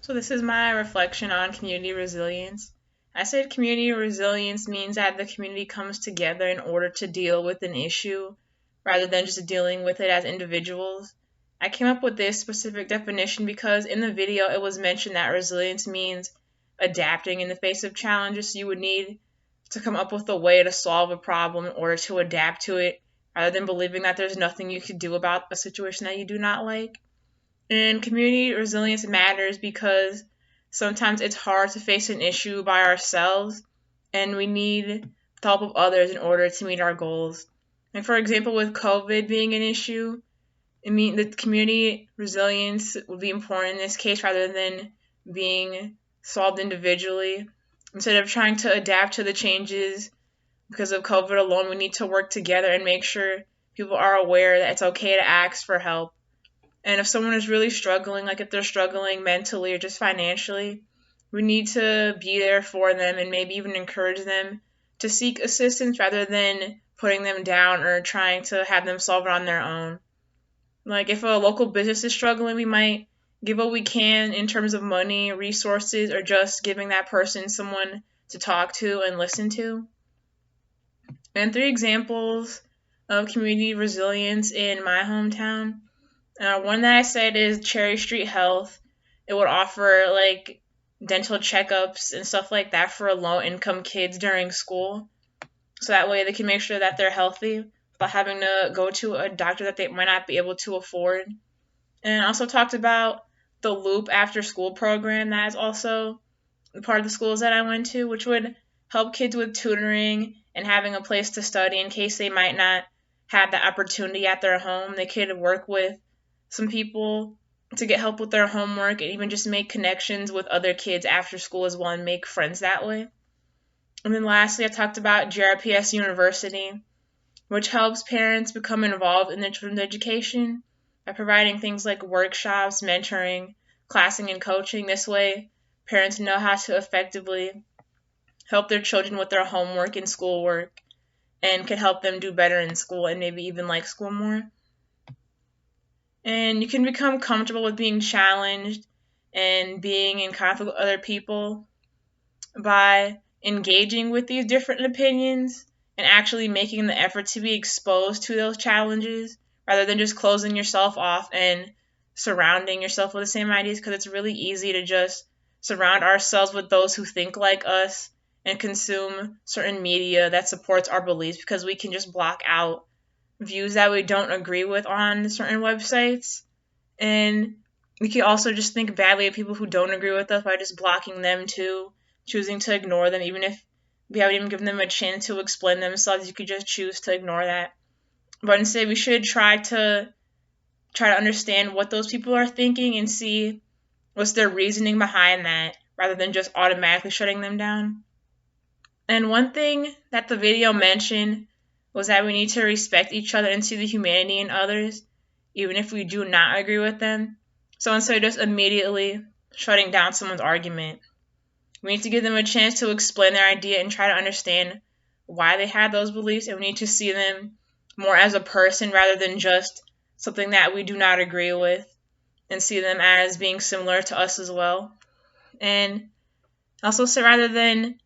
So this is my reflection on community resilience. I said community resilience means that the community comes together in order to deal with an issue rather than just dealing with it as individuals. I came up with this specific definition because in the video it was mentioned that resilience means adapting in the face of challenges. So you would need to come up with a way to solve a problem in order to adapt to it rather than believing that there's nothing you could do about a situation that you do not like. And community resilience matters because sometimes it's hard to face an issue by ourselves, and we need the help of others in order to meet our goals. And for example, with COVID being an issue, I mean, the community resilience would be important in this case rather than being solved individually. Instead of trying to adapt to the changes because of COVID alone, we need to work together and make sure people are aware that it's okay to ask for help. And if someone is really struggling, like if they're struggling mentally or just financially, we need to be there for them and maybe even encourage them to seek assistance rather than putting them down or trying to have them solve it on their own. Like if a local business is struggling, we might give what we can in terms of money, resources, or just giving that person someone to talk to and listen to. And three examples of community resilience in my hometown. One that I said is Cherry Street Health. It would offer like dental checkups and stuff like that for low income kids during school. So that way they can make sure that they're healthy without having to go to a doctor that they might not be able to afford. And I also talked about the Loop after school program that is also part of the schools that I went to, which would help kids with tutoring and having a place to study in case they might not have the opportunity at their home. They could work with some people to get help with their homework and even just make connections with other kids after school as well and make friends that way. And then lastly, I talked about GRPS University, which helps parents become involved in their children's education by providing things like workshops, mentoring, classing, and coaching. This way, parents know how to effectively help their children with their homework and schoolwork and can help them do better in school and maybe even like school more. And you can become comfortable with being challenged and being in conflict with other people by engaging with these different opinions and actually making the effort to be exposed to those challenges rather than just closing yourself off and surrounding yourself with the same ideas, because it's really easy to just surround ourselves with those who think like us and consume certain media that supports our beliefs because we can just block out views that we don't agree with on certain websites. And we can also just think badly of people who don't agree with us by just blocking them too, choosing to ignore them, even if we haven't even given them a chance to explain themselves. You could just choose to ignore that. But instead, we should try to understand what those people are thinking and see what's their reasoning behind that, rather than just automatically shutting them down. And one thing that the video mentioned was that we need to respect each other and see the humanity in others, even if we do not agree with them. So instead of just immediately shutting down someone's argument, we need to give them a chance to explain their idea and try to understand why they had those beliefs, and we need to see them more as a person rather than just something that we do not agree with, and see them as being similar to us as well. And also, so rather than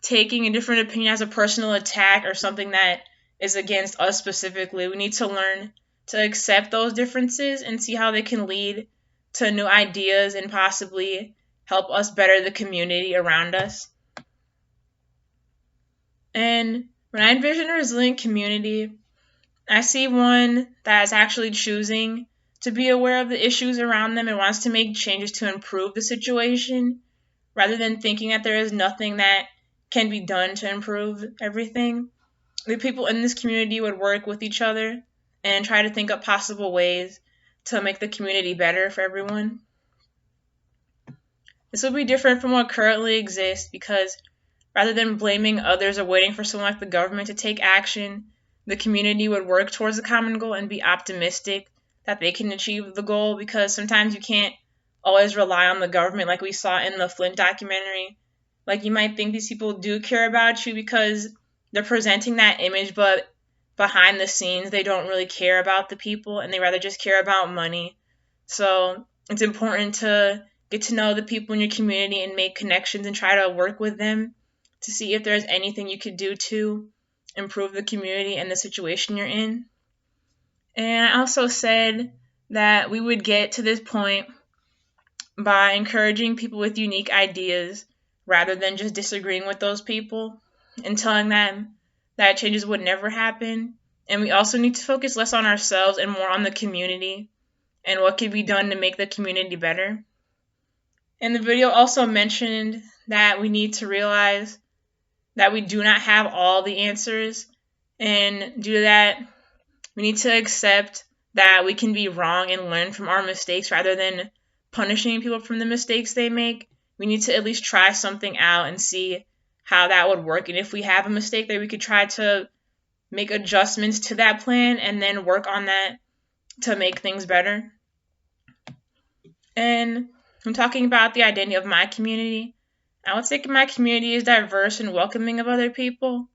taking a different opinion as a personal attack or something that is against us specifically, we need to learn to accept those differences and see how they can lead to new ideas and possibly help us better the community around us. And when I envision a resilient community, I see one that is actually choosing to be aware of the issues around them and wants to make changes to improve the situation, rather than thinking that there is nothing that can be done to improve everything. The people in this community would work with each other and try to think up possible ways to make the community better for everyone. This would be different from what currently exists because rather than blaming others or waiting for someone like the government to take action, the community would work towards a common goal and be optimistic that they can achieve the goal, because sometimes you can't always rely on the government like we saw in the Flint documentary. Like, you might think these people do care about you because they're presenting that image, but behind the scenes they don't really care about the people and they rather just care about money. So it's important to get to know the people in your community and make connections and try to work with them to see if there's anything you could do to improve the community and the situation you're in. And I also said that we would get to this point by encouraging people with unique ideas rather than just disagreeing with those people and telling them that changes would never happen. And we also need to focus less on ourselves and more on the community and what can be done to make the community better. And the video also mentioned that we need to realize that we do not have all the answers, and due to that, we need to accept that we can be wrong and learn from our mistakes rather than punishing people from the mistakes they make. We need to at least try something out and see how that would work. And if we have a mistake, that we could try to make adjustments to that plan and then work on that to make things better. And I'm talking about the identity of my community. I would say my community is diverse and welcoming of other people,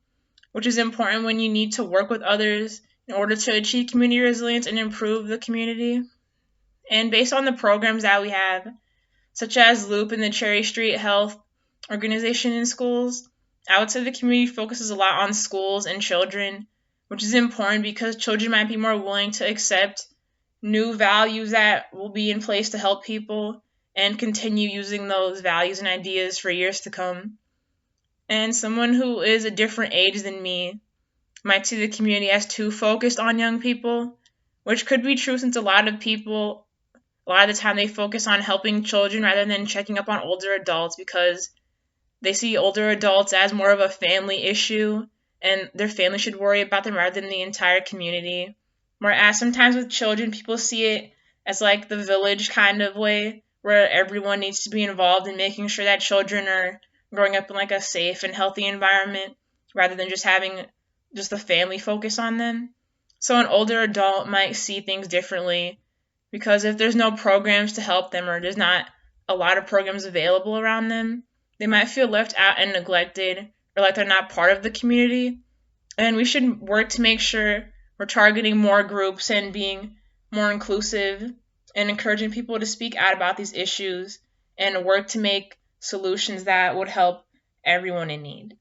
which is important when you need to work with others in order to achieve community resilience and improve the community. And based on the programs that we have, such as Loop and the Cherry Street Health Organization in schools, I would say the community focuses a lot on schools and children, which is important because children might be more willing to accept new values that will be in place to help people and continue using those values and ideas for years to come. And someone who is a different age than me might see the community as too focused on young people, which could be true since a lot of people, a lot of the time they focus on helping children rather than checking up on older adults because they see older adults as more of a family issue and their family should worry about them rather than the entire community. Whereas sometimes with children, people see it as like the village kind of way where everyone needs to be involved in making sure that children are growing up in like a safe and healthy environment rather than just having just the family focus on them. So an older adult might see things differently because if there's no programs to help them or there's not a lot of programs available around them, they might feel left out and neglected or like they're not part of the community. And we should work to make sure we're targeting more groups and being more inclusive and encouraging people to speak out about these issues and work to make solutions that would help everyone in need.